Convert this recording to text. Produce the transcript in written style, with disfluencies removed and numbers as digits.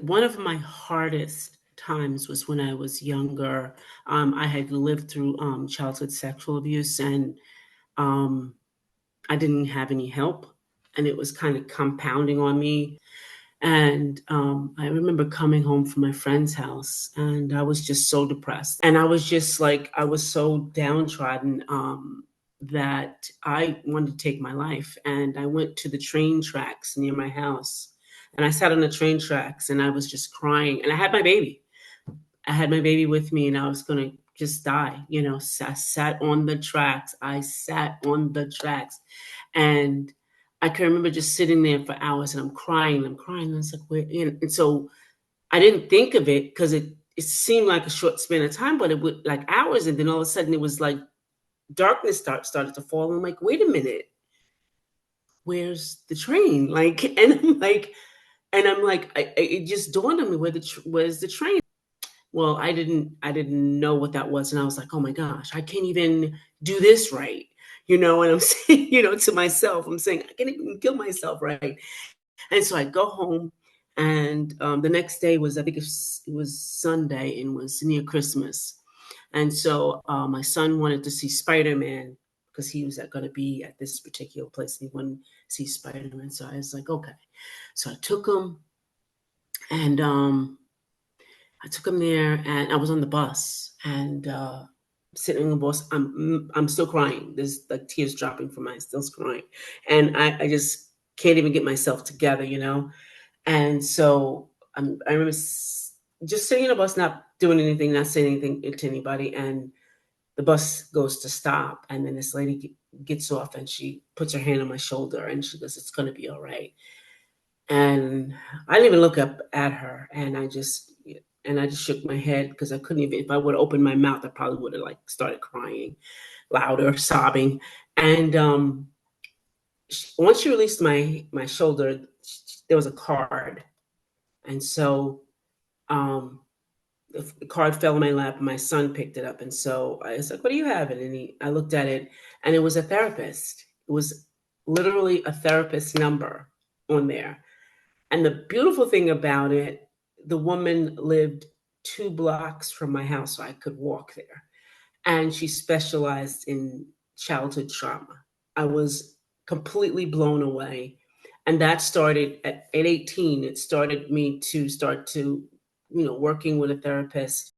one of my hardest times was when I was younger. I had lived through childhood sexual abuse, and um, I didn't have any help, and it was kind of compounding on me. And I remember coming home from my friend's house, and I was just so depressed. And I was just like, I was so downtrodden that I wanted to take my life. And I went to the train tracks near my house, and I sat on the train tracks, and I was just crying. And I had my baby. I had my baby with me, and I was going to just die. So I sat on the tracks. I sat on the tracks. And I can remember just sitting there for hours, and I'm crying. I'm crying. And it's like, where? And so I didn't think of it because it seemed like a short span of time, but it would like hours. And then all of a sudden it was like darkness started to fall. I'm like, wait a minute, where's the train? Like, and I'm like, it just dawned on me, where's the train? Well, I didn't know what that was, and I was like, oh my gosh, I can't even do this right. And I'm saying, to myself, I'm saying I can't even kill myself right. And so I go home, and the next day was, I think it was Sunday, and was near Christmas. And so my son wanted to see Spider-Man because he was going to be at this particular place, and he wanted to see Spider-Man. So I was like, okay. So I took him, and I took him there, and I was on the bus, and sitting on the bus. I'm still crying. There's like tears dropping from my still crying, and I just can't even get myself together. And so I remember just sitting in a bus, not doing anything, not saying anything to anybody, and the bus goes to stop, and then this lady gets off, and she puts her hand on my shoulder, and she goes, "It's going to be all right." And I didn't even look up at her, and I just shook my head because I couldn't even. If I would have opened my mouth, I probably would have like started crying louder, sobbing. And once she released my shoulder, there was a card, and so um, the card fell in my lap. And my son picked it up, and so I was like, "What do you have?" I looked at it, and it was a therapist. It was literally a therapist number on there. And the beautiful thing about it, the woman lived 2 blocks from my house, so I could walk there. And she specialized in childhood trauma. I was completely blown away. And that started at 18. It started me to start to, working with a therapist.